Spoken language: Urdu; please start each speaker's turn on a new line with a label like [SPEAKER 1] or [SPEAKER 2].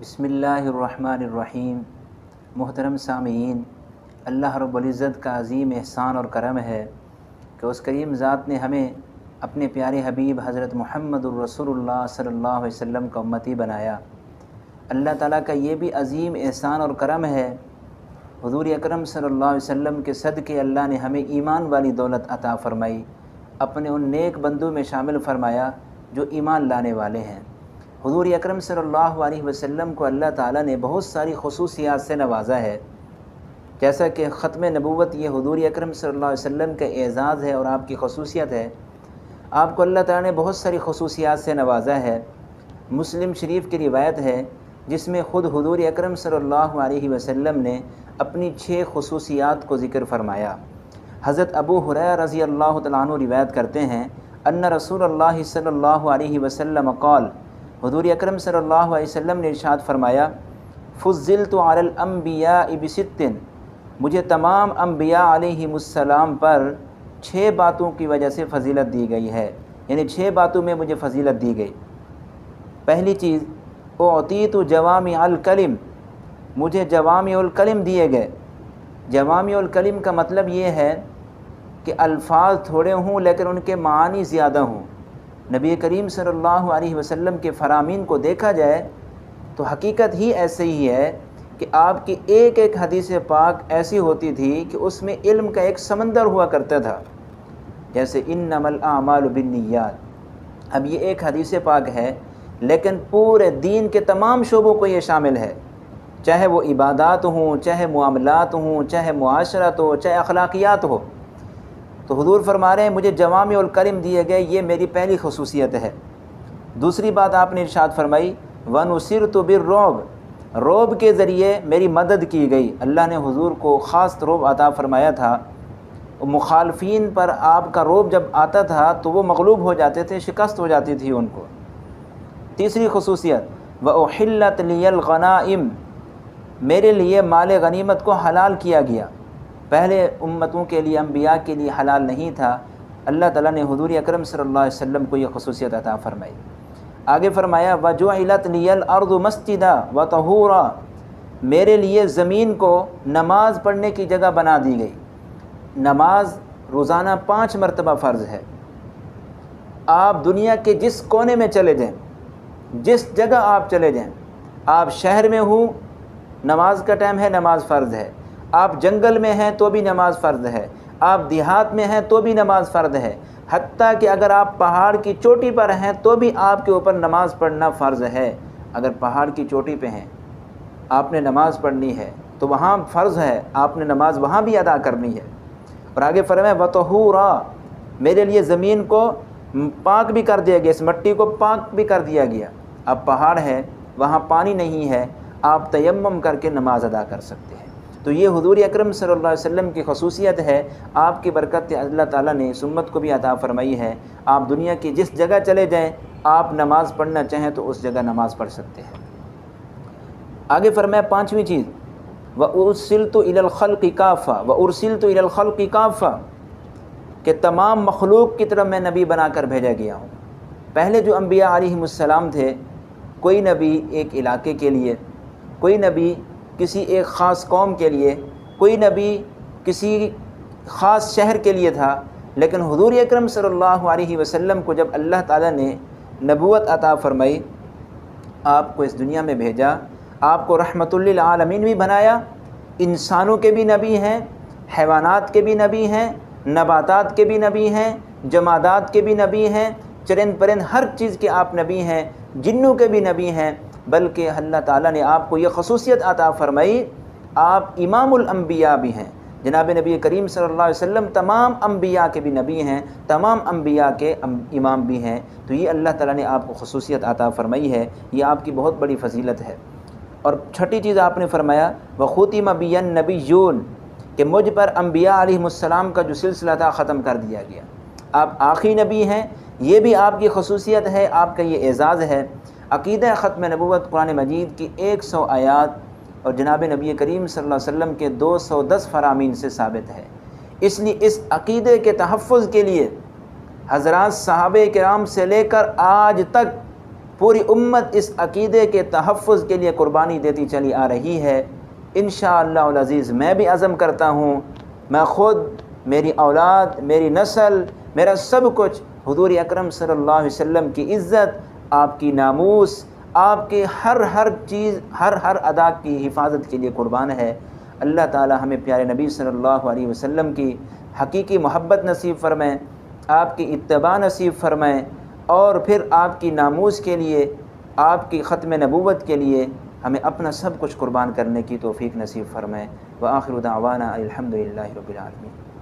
[SPEAKER 1] بسم اللہ الرحمن الرحیم۔ محترم سامعین، اللہ رب العزت کا عظیم احسان اور کرم ہے کہ اس کریم ذات نے ہمیں اپنے پیارے حبیب حضرت محمد الرسول اللہ صلی اللہ علیہ وسلم کا امتی بنایا۔ اللہ تعالیٰ کا یہ بھی عظیم احسان اور کرم ہے، حضور اکرم صلی اللہ علیہ وسلم کے صدقے اللہ نے ہمیں ایمان والی دولت عطا فرمائی، اپنے ان نیک بندوں میں شامل فرمایا جو ایمان لانے والے ہیں۔ حضور اکرم صلی اللہ علیہ وسلم کو اللہ تعالیٰ نے بہت ساری خصوصیات سے نوازا ہے، جیسا کہ ختم نبوت یہ حضور اکرم صلی اللہ علیہ وسلم کا اعزاز ہے اور آپ کی خصوصیت ہے۔ آپ کو اللہ تعالیٰ نے بہت ساری خصوصیات سے نوازا ہے۔ مسلم شریف کی روایت ہے جس میں خود حضور اکرم صلی اللہ علیہ وسلم نے اپنی 6 خصوصیات کو ذکر فرمایا۔ حضرت ابو ہریرہ رضی اللہ تعالیٰ عنہ روایت کرتے ہیں ان رسول اللہ صلی اللہ علیہ وسلم قال، حضور اکرم صلی اللہ علیہ وسلم نے ارشاد فرمایا، فضلت علی الانبیاء بست، مجھے تمام انبیاء علیہم السلام پر 6 باتوں کی وجہ سے فضیلت دی گئی ہے، یعنی 6 باتوں میں مجھے فضیلت دی گئی۔ پہلی چیز، اعطیت جوامع الکلم، مجھے جوامع الکلم دیے گئے۔ جوامع الکلم کا مطلب یہ ہے کہ الفاظ تھوڑے ہوں لیکن ان کے معانی زیادہ ہوں۔ نبی کریم صلی اللہ علیہ وسلم کے فرامین کو دیکھا جائے تو حقیقت ہی ایسے ہی ہے کہ آپ کی ایک ایک حدیث پاک ایسی ہوتی تھی کہ اس میں علم کا ایک سمندر ہوا کرتا تھا، جیسے انما الاعمال بالنیات۔ اب یہ ایک حدیث پاک ہے لیکن پورے دین کے تمام شعبوں کو یہ شامل ہے، چاہے وہ عبادات ہوں، چاہے معاملات ہوں، چاہے معاشرت ہو، چاہے اخلاقیات ہو۔ تو حضور فرما رہے ہیں مجھے جوامع الکلم دیے گئے، یہ میری پہلی خصوصیت ہے۔ دوسری بات آپ نے ارشاد فرمائی، وَنُصِرْتُ بِالرُّعْبِ، رعب کے ذریعے میری مدد کی گئی۔ اللہ نے حضور کو خاص رعب عطا فرمایا تھا، مخالفین پر آپ کا رعب جب آتا تھا تو وہ مغلوب ہو جاتے تھے، شکست ہو جاتی تھی ان کو۔ تیسری خصوصیت، وَأُحِلَّتْ لِيَ الْغَنَائِمُ، میرے لیے مال غنیمت کو حلال کیا گیا۔ پہلے امتوں کے لیے، انبیاء کے لیے حلال نہیں تھا، اللہ تعالیٰ نے حضور اکرم صلی اللہ علیہ وسلم کو یہ خصوصیت عطا فرمائی۔ آگے فرمایا، وَجُعِلَتْ لِيَ الْأَرْضُ مَسْجِدًا وَطَهُورًا، میرے لیے زمین کو نماز پڑھنے کی جگہ بنا دی گئی۔ نماز روزانہ 5 مرتبہ فرض ہے۔ آپ دنیا کے جس کونے میں چلے جائیں، جس جگہ آپ چلے جائیں، آپ شہر میں ہوں نماز کا ٹائم ہے، نماز فرض ہے۔ آپ جنگل میں ہیں تو بھی نماز فرض ہے، آپ دیہات میں ہیں تو بھی نماز فرض ہے، حتیٰ کہ اگر آپ پہاڑ کی چوٹی پر ہیں تو بھی آپ کے اوپر نماز پڑھنا فرض ہے۔ اگر پہاڑ کی چوٹی پہ ہیں، آپ نے نماز پڑھنی ہے تو وہاں فرض ہے، آپ نے نماز وہاں بھی ادا کرنی ہے۔ اور آگے فرمایا، وَطَهُورًا، میرے لیے زمین کو پاک بھی کر دیا گیا، اس مٹی کو پاک بھی کر دیا گیا۔ اب پہاڑ ہے، وہاں پانی نہیں ہے، آپ تیمم کر کے نماز ادا کر سکتے ہیں۔ تو یہ حضور اکرم صلی اللہ علیہ وسلم کی خصوصیت ہے، آپ کی برکت اللہ تعالیٰ نے اس امت کو بھی عطا فرمائی ہے۔ آپ دنیا کی جس جگہ چلے جائیں، آپ نماز پڑھنا چاہیں تو اس جگہ نماز پڑھ سکتے ہیں۔ آگے فرمایا 5ویں چیز، وَأُرْسِلْتُ إِلَى الْخَلْقِ كَافَّةً، وَأُرْسِلْتُ إِلَى الْخَلْقِ كَافَّةً، کہ تمام مخلوق کی طرف میں نبی بنا کر بھیجا گیا ہوں۔ پہلے جو انبیاء علیہم السلام تھے، کوئی نبی ایک علاقے کے لیے، کوئی نبی کسی ایک خاص قوم کے لیے، کوئی نبی کسی خاص شہر کے لیے تھا، لیکن حضور اکرم صلی اللہ علیہ وسلم کو جب اللہ تعالیٰ نے نبوت عطا فرمائی، آپ کو اس دنیا میں بھیجا، آپ کو رحمت للعالمین بھی بنایا۔ انسانوں کے بھی نبی ہیں، حیوانات کے بھی نبی ہیں، نباتات کے بھی نبی ہیں، جمادات کے بھی نبی ہیں، چرند پرند ہر چیز کے آپ نبی ہیں، جنوں کے بھی نبی ہیں، بلکہ اللہ تعالیٰ نے آپ کو یہ خصوصیت عطا فرمائی، آپ امام الانبیاء بھی ہیں۔ جناب نبی کریم صلی اللہ علیہ وسلم تمام انبیاء کے بھی نبی ہیں، تمام انبیاء کے امام بھی ہیں۔ تو یہ اللہ تعالیٰ نے آپ کو خصوصیت عطا فرمائی ہے، یہ آپ کی بہت بڑی فضیلت ہے۔ اور چھٹی چیز آپ نے فرمایا، وَخُتِمَ بِيَ النَّبِيُّونَ، کہ مجھ پر انبیاء علیہم السلام کا جو سلسلہ تھا ختم کر دیا گیا۔ آپ آخری نبی ہیں، یہ بھی آپ کی خصوصیت ہے، آپ کا یہ اعزاز ہے۔ عقیدہ ختم نبوت قرآن مجید کی 100 آیات اور جناب نبی کریم صلی اللہ علیہ وسلم کے 210 فرامین سے ثابت ہے۔ اس لیے اس عقیدے کے تحفظ کے لیے حضرات صحابہ کرام سے لے کر آج تک پوری امت اس عقیدے کے تحفظ کے لیے قربانی دیتی چلی آ رہی ہے۔ انشاءاللہ العزیز میں بھی عزم کرتا ہوں، میں خود، میری اولاد، میری نسل، میرا سب کچھ حضور اکرم صلی اللہ علیہ وسلم کی عزت، آپ کی ناموس، آپ کے ہر چیز، ہر ادا کی حفاظت کے لیے قربان ہے۔ اللہ تعالی ہمیں پیارے نبی صلی اللہ علیہ وسلم کی حقیقی محبت نصیب فرمائیں، آپ کی اتباع نصیب فرمائیں، اور پھر آپ کی ناموس کے لیے، آپ کی ختم نبوت کے لیے ہمیں اپنا سب کچھ قربان کرنے کی توفیق نصیب فرمائیں۔ وآخر دعوانا الحمدللہ رب العالمین۔